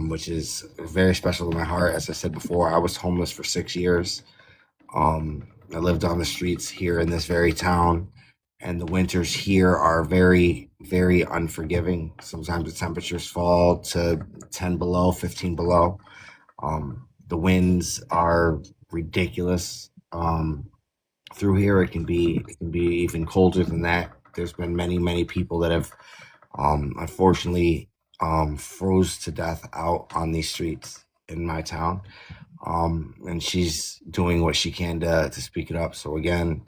which is very special to my heart. As I said before, I was homeless for 6 years. I lived on the streets here in this very town, and the winters here are very, very unforgiving. Sometimes the temperatures fall to 10 below, 15 below. The winds are ridiculous. Through here, it can be even colder than that. There's been many, many people that have unfortunately froze to death out on these streets in my town. And she's doing what she can to speak it up. So again,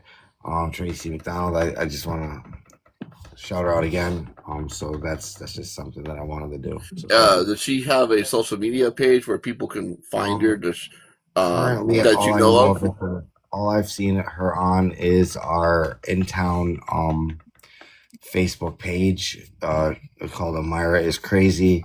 Tracy McDonald, I just want to shout her out again. So that's just something that I wanted to do. So Does she have a social media page where people can find her? currently, That all you I know know of? of her, all I've seen her on is our in town Facebook page, called Elmira is Crazy.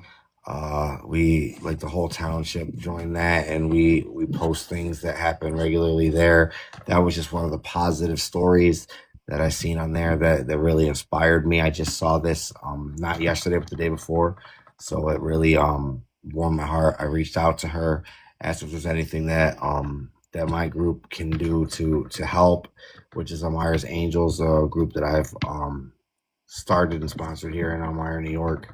We like the whole township joined that, and we post things that happen regularly there. That was just one of the positive stories that I seen on there that really inspired me. I just saw this not yesterday but the day before, so it really warmed my heart. I reached out to her, asked if there's anything that my group can do to help, which is Elmira's Angels, a group that I've started and sponsored here in Elmira, New York.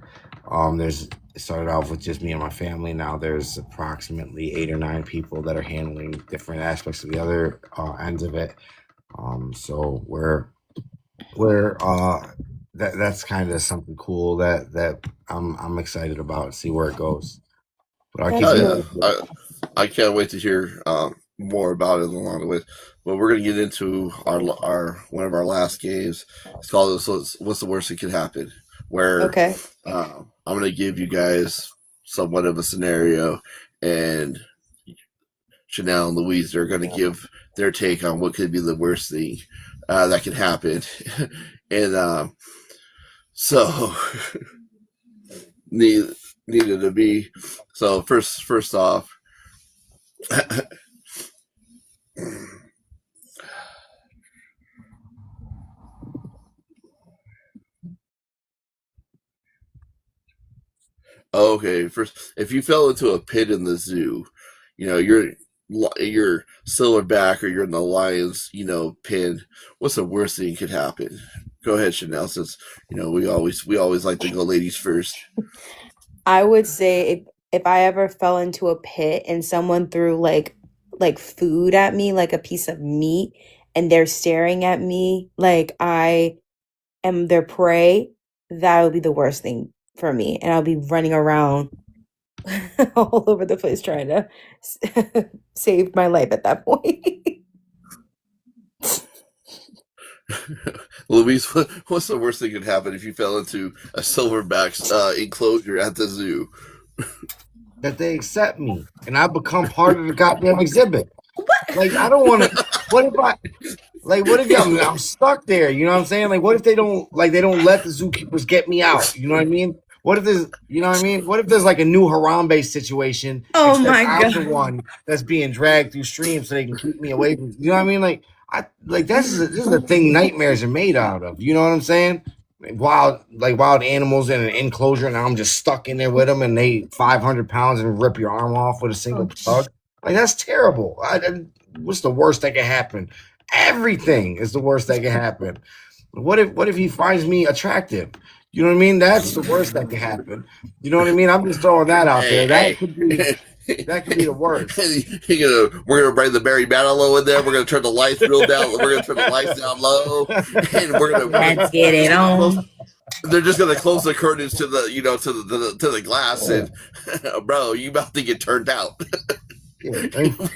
It started off with just me and my family. Now there's approximately 8 or 9 people that are handling different aspects of the other ends of it. So we're that's kind of something cool that I'm excited about. See where it goes. But I'll keep That's Oh you yeah, really posted. cool. I can't wait to hear more about it along the way. But we're gonna get into our one of our last games. It's called "What's the Worst That Could Happen?" Where Okay. I'm gonna give you guys somewhat of a scenario, and Chanel and Louise are gonna give their take on what could be the worst thing that could happen. And so need, needed to be. So first off. Okay, first, if you fell into a pit in the zoo, you know you're silverback or you're in the lion's pen. What's the worst thing could happen? Go ahead, Chanel. Since we always like to go ladies first. I would say if I ever fell into a pit and someone threw like food at me, like a piece of meat, and they're staring at me like I am their prey, that would be the worst thing for me. And I'll be running around all over the place trying to save my life at that point. Louise, what's the worst thing could happen if you fell into a silverback's enclosure at the zoo? That they accept me and I become part of the goddamn exhibit. Like I don't want to. What if I? Like, what if I'm stuck there? You know what I'm saying? Like, what if they don't let the zookeepers get me out? You know what I mean? What if there's, you know what I mean? What if there's like a new Harambe situation? Oh Except my I'm the God. one that's being dragged through streams so they can keep me away from. You know what I mean? Like this is a thing nightmares are made out of. You know what I'm saying? Wild animals in an enclosure, and I'm just stuck in there with them, and they 500 pounds and rip your arm off with a single tug. Like that's terrible. What's the worst that can happen? Everything is the worst that can happen. What if he finds me attractive? You know what I mean? That's the worst that can happen. You know what I mean? I'm just throwing that out there. That could be the worst. We're gonna bring the Barry Manilow in there. We're gonna turn the lights real down. We're gonna turn the lights down low, and we're gonna Let's get it on. They're just gonna close the curtains to the to the glass, and bro, you about to get turned out.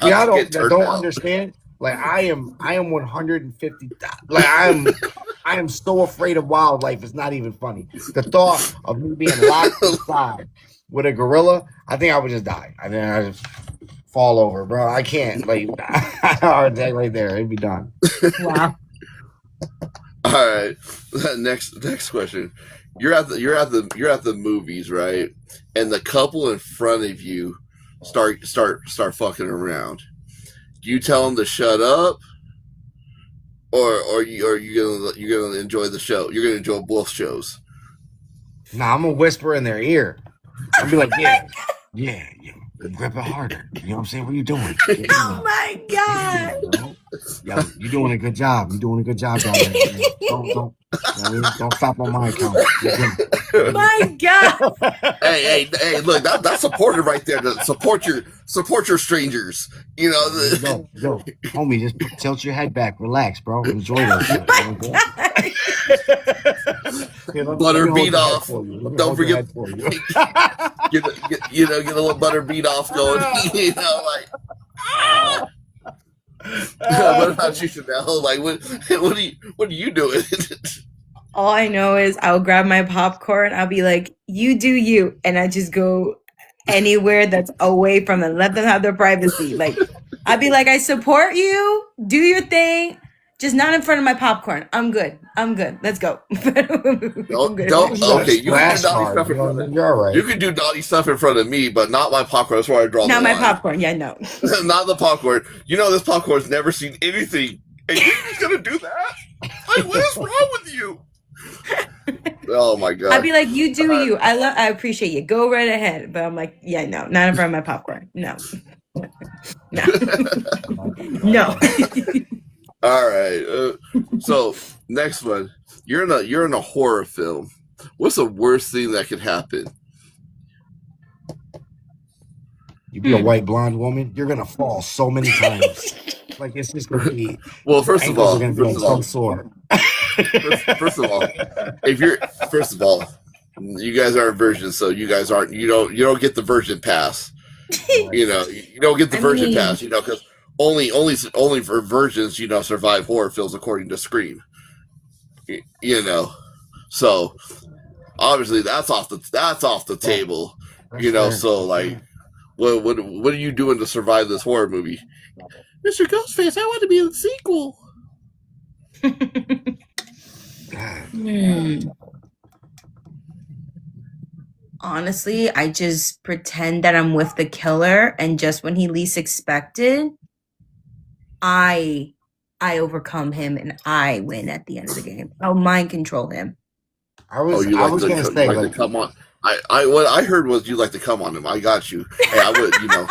I don't understand. Like I am 150. Like I am so afraid of wildlife. It's not even funny. The thought of me being locked inside with a gorilla, I think I would just die. I think I just fall over, bro. I can't. Like heart attack right there. It'd be done. Wow. All right. Next question. You're at the movies, right? And the couple in front of you start fucking around. Do you tell them to shut up, or you gonna enjoy the show? You're gonna enjoy both shows. Nah, I'm gonna whisper in their ear. I'll be like, yeah, grip it harder. You know what I'm saying? What are you doing? Oh my God. Yo, you're doing a good job. You're doing a good job down there. Don't stop on my account. My God. Hey, look, that's supportive right there. To support your strangers. You know. Yo, homie, just tilt your head back, relax, bro. Enjoy this. Butter beat off. Don't forget. Get a little butter beat off going. You know, like. What about you, Chanel? Like, what are you doing? All I know is I'll grab my popcorn. I'll be like, "You do you," and I just go anywhere that's away from them. Let them have their privacy. Like, I'd be like, "I support you. Do your thing." Just not in front of my popcorn. I'm good. Let's go. Don't. Okay, you can do naughty stuff in front of me. You're all right. You can do naughty stuff in front of me, but not my popcorn. That's where I draw the line. Not my popcorn. Yeah, no. Not the popcorn. You know this popcorn's never seen anything, and you're just gonna do that? Like, what is wrong with you? Oh my God. I'd be like, "You do you. I appreciate you. Go right ahead." But I'm like, "Yeah, no, not in front of my popcorn. No, no, no." All right. So next one, you're in a horror film. What's the worst thing that could happen? You be a white blonde woman, you're gonna fall so many times. Like it's just gonna be. Well, first of all, you guys aren't virgins, so you guys aren't. You don't get the virgin pass. You know, you don't get the virgin pass. You know, because only for virgins, you know, survive horror films according to Scream. You know, so obviously that's off the table. You know, so like, what are you doing to survive this horror movie, Mr. Ghostface? I want to be in the sequel. Honestly, I just pretend that I'm with the killer, and just when he least expected, I overcome him and I win at the end of the game. I'll mind control him. I was gonna say, like, come on. What I heard was you like to come on him. I got you. Hey, I would, you know,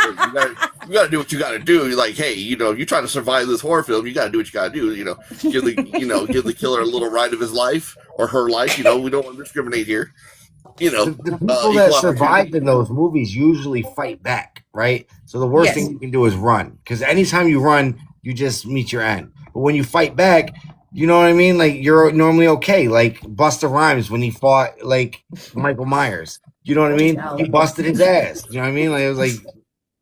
you gotta do what you gotta do. You're like, hey, you know, you're trying to survive this horror film. You gotta do what you gotta do. You know, give the killer a little ride of his life or her life. You know, we don't want to discriminate here. You know, the people that survived in those movies usually fight back, right? So the worst thing you can do is run, because anytime you run, you just meet your end. But when you fight back, you know what I mean? Like, you're normally okay. Like Busta Rhymes when he fought like Michael Myers. You know what I mean? He busted his ass. You know what I mean? Like, it was like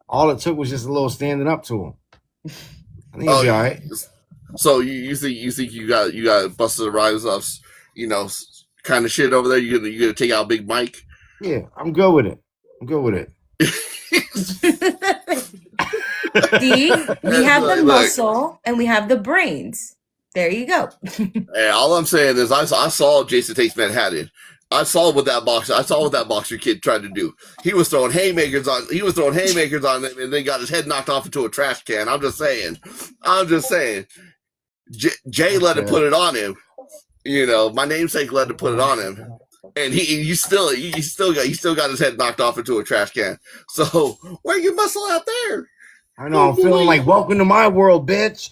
all it took was just a little standing up to him. I think he'll be all right. So you think you got Busta Rhymes off, you know, kind of shit over there? You gonna take out Big Mike? Yeah, I'm good with it. See, we have the muscle and we have the brains. There you go. Hey, all I'm saying is I saw Jason Takes Manhattan. I saw what that boxer kid tried to do. He was throwing haymakers on them, and then got his head knocked off into a trash can. I'm just saying. Jay let him put it on him. My namesake let him put it on him, and he still got his head knocked off into a trash can. So where your muscle out there? I know. I'm feeling like welcome to my world, bitch.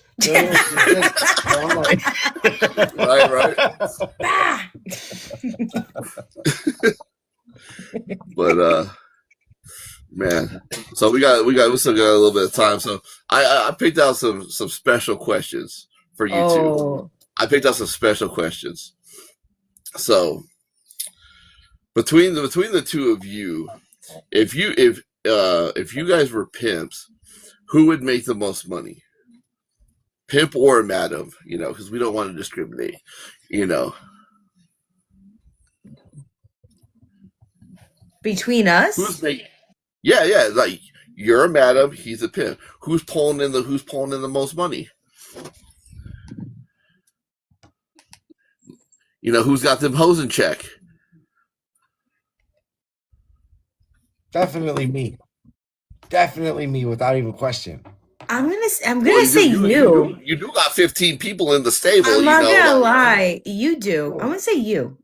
Right. But man, so we still got a little bit of time. So I picked out some special questions for you two. I picked out some special questions. So between the two of you, if you guys were pimps, who would make the most money? Pimp or madam, because we don't want to discriminate, Between us? Yeah, like you're a madam, he's a pimp. Who's pulling in the most money? Who's got them hoes in check? Definitely me. Definitely me, without even question. I'm gonna say you. You do got 15 people in the stable. I'm not gonna lie. You do. I'm gonna say you.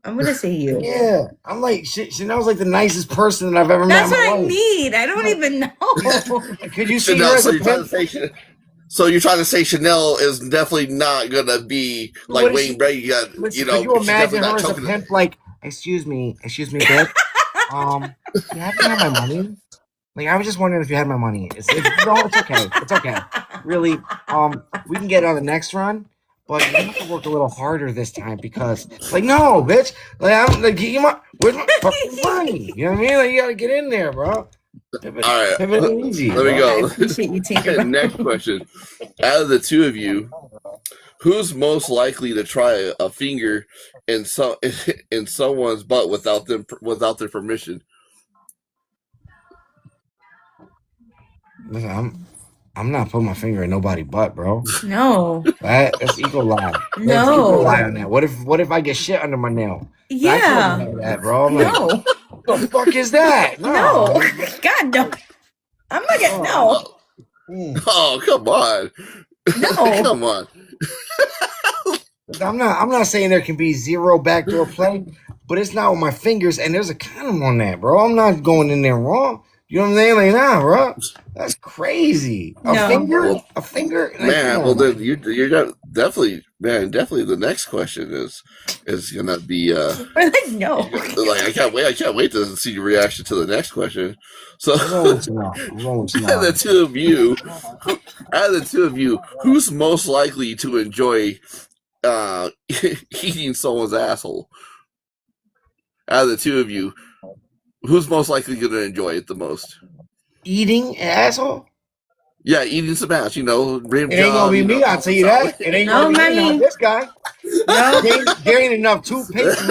Yeah, I'm like Chanel's like the nicest person that I've ever met. That's what I mean. I don't even know. Could you see her as a pimp? So you're trying to say Chanel is definitely not gonna be like Wayne Brady? Could you imagine her as a pimp? Like, excuse me, bitch. You have to have my money. Like, I was just wondering if you had my money. It's okay. It's okay. Really, we can get on the next run, but you have to work a little harder this time because, like, no, bitch. Like, I'm like, where's my fucking money? You know what I mean? Like, you gotta get in there, bro. All right, let me go. Next question: out of the two of you, who's most likely to try a finger in someone's butt without their permission? Listen, I'm not putting my finger in nobody's butt, bro. No. That's equal lie. No. Equal lie on that. What if I get shit under my nail? Yeah. That, bro. I'm like, no. What the fuck is that? No. God, no. I'm not gonna, no. Oh, come on. No. Come on. I'm not saying there can be zero backdoor play, but it's not with my fingers, and there's a condom on that, bro. I'm not going in there wrong. You know what I'm saying? Like, nah, bro. That's crazy. A finger? Like, man, well then you're definitely the next question is gonna be no. Like I can't wait to see your reaction to the next question. So out of the two of you, who's most likely to enjoy eating someone's asshole? Out of the two of you, who's most likely going to enjoy it the most? Eating an asshole? Yeah, eating some ass, rim it ain't gonna be me, I'll tell you that. It ain't gonna be me, this guy. No. There ain't enough toothpaste in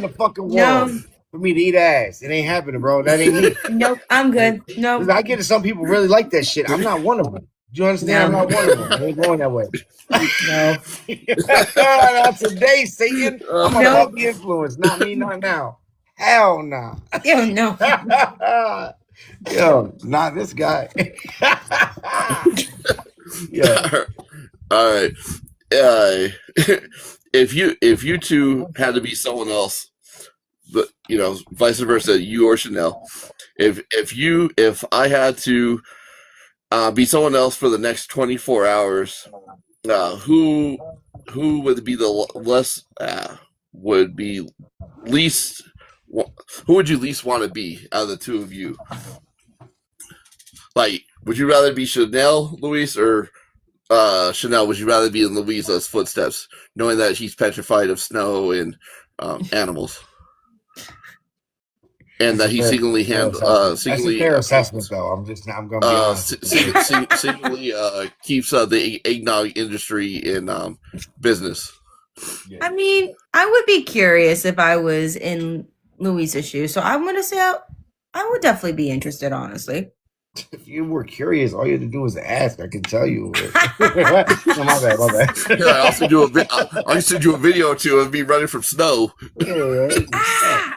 the fucking world for me to eat ass. It ain't happening, bro. That ain't me. Nope, I'm good. No. I get it. Some people really like that shit. I'm not one of them. Do you understand? No. I'm not one of them. I ain't going that way. No. Not today, Satan. I'm a healthy influence. Not me, not now. Hell no. Yo, no. Yo, not this guy. Yeah. All right. If you two had to be someone else, but vice versa, you or Chanel. If I had to be someone else for the next 24 hours, who would be least? Who would you least want to be out of the two of you? Like, would you rather be Chanel, Luis, or Chanel? Would you rather be in Luisa's footsteps, knowing that he's petrified of snow and animals, and that he singularly That's a fair assessment, though. I'm going to be honest. Singularly keeps the eggnog industry in business. I mean, I would be curious if I was in Luisa's shoes, so I'm gonna say I would definitely be interested, honestly. If you were curious, all you had to do was ask. I can tell you. No, my bad, my bad. Yeah, I'll send you I'll send you a video or two of me running from snow. Yeah, Ah!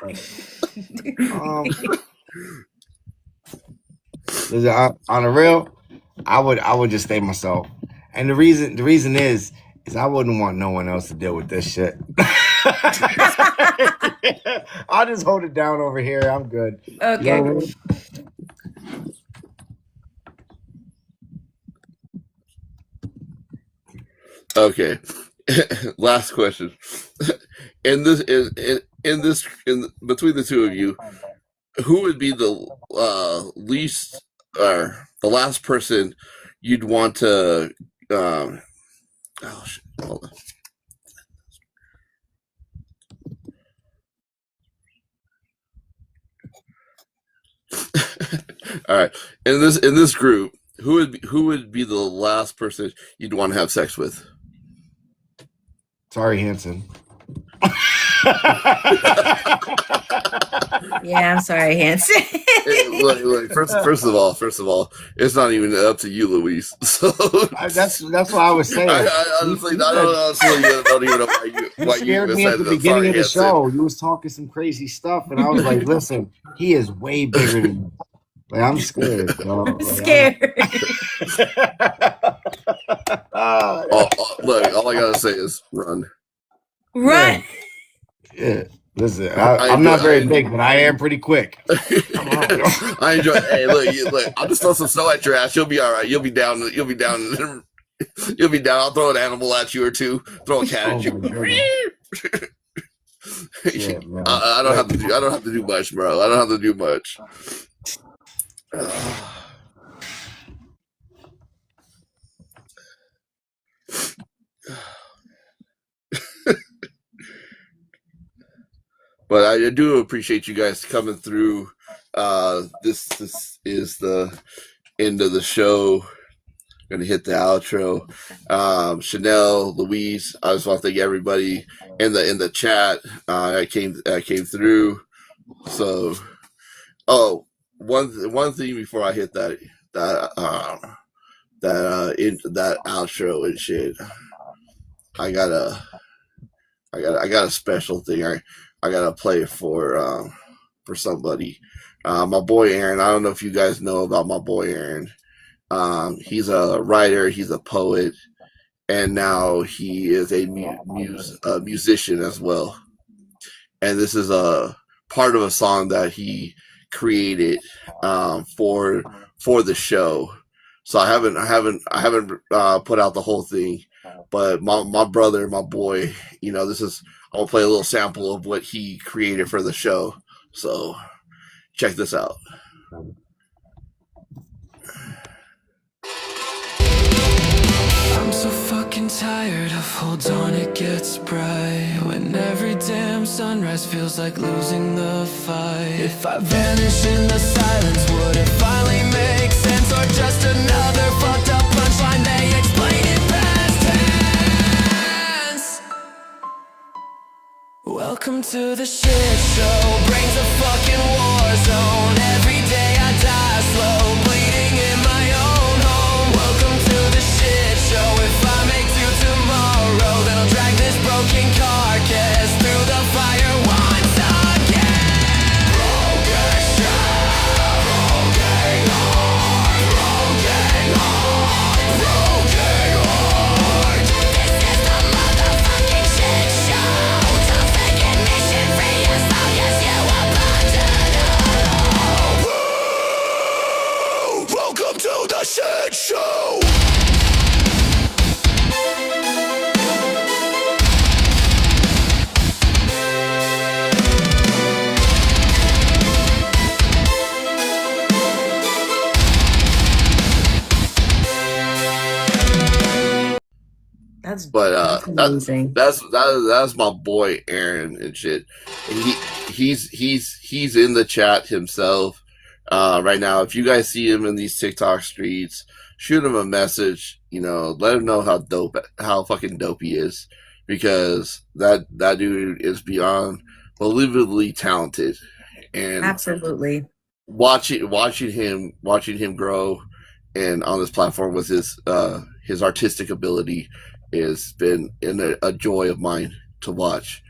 listen, on the real, I would just stay myself, and the reason is I wouldn't want no one else to deal with this shit. I'll just hold it down over here. I'm good. Okay. You know what I mean? Okay. Last question. In between the two of you, who would be the least or the last person you'd want to oh shit, hold on. All right. In this group, who would be the last person you'd want to have sex with? Sorry, Hanson. Yeah, I'm sorry, Hanson. Look, first of all, it's not even up to you, Louise. So that's what I was saying. I honestly don't even know why you scared me at the beginning of the show. You was talking some crazy stuff, and I was like, "Listen, he is way bigger than me. Like, I'm scared. Bro. I'm scared. Look, all I gotta say is run. Run. Yeah. Listen, I'm not very big, but I am pretty quick. I enjoy. Hey, look! I'll just throw some snow at your ass. You'll be all right. You'll be down. You'll be down. You'll be down. I'll throw an animal at you or two. Throw a cat at you. Yeah, I don't have to do. I don't have to do much, bro. I don't have to do much. But I do appreciate you guys coming through. This is the end of the show. Gonna hit the outro. Chanel, Louise, I just want to thank everybody in the chat that came through. So, one thing before I hit that outro and shit, I got a special thing. I gotta play for somebody. My boy Aaron. I don't know if you guys know about my boy Aaron. He's a writer. He's a poet, and now he is a musician as well. And this is a part of a song that he created for the show. So I haven't put out the whole thing, but my brother, my boy, I'm gonna play a little sample of what he created for the show. So check this out. I'm so fucking tired of hold on, it gets bright when every damn sunrise feels like losing the fight. If I vanish in the silence, would it finally make sense? Or just another fucked up punchline they explain in past tense? Welcome to the shit show, brains a fucking war zone. Every day I die slow, bleeding in my own home. Welcome to the shit show. If I make you tomorrow, then I'll drag this broken carcass through the fire once again. Broken shell, broken heart, broken heart, broken heart. This is the motherfucking shit show. Mission free as long as you abandon all. Welcome to the shit show. That's amazing. That's my boy Aaron and shit. And he's in the chat himself right now. If you guys see him in these TikTok streets, shoot him a message. Let him know how fucking dope he is, because that dude is beyond believably talented. And absolutely. watching him grow and on this platform with his artistic ability has been a joy of mine to watch.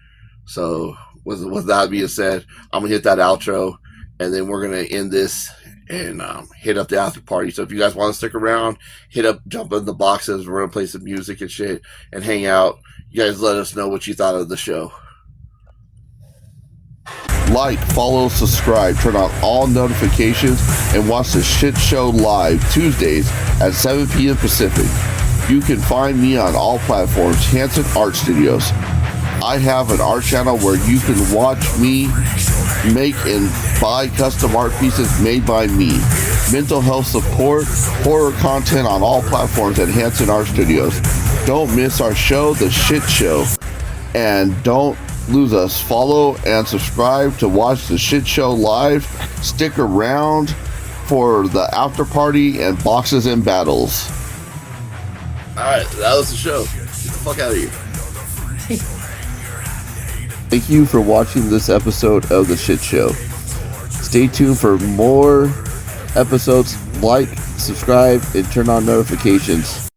So with that being said, I'm gonna hit that outro, and then we're gonna end this and hit up the after party. So if you guys want to stick around, jump in the boxes. We're gonna play some music and shit and hang out. You guys let us know what you thought of the show. Like, follow, subscribe, turn on all notifications, and watch the shit show live Tuesdays at 7 p.m. Pacific. You can find me on all platforms, Hanson Art Studios. I have an art channel where you can watch me make and buy custom art pieces made by me. Mental health support, horror content on all platforms at Hanson Art Studios. Don't miss our show, The Shit Show. And don't lose us. Follow and subscribe to watch The Shit Show live. Stick around for the after party and boxes and battles. Alright, that was the show. Get the fuck out of here. Thank you for watching this episode of The Shit Show. Stay tuned for more episodes. Like, subscribe, and turn on notifications.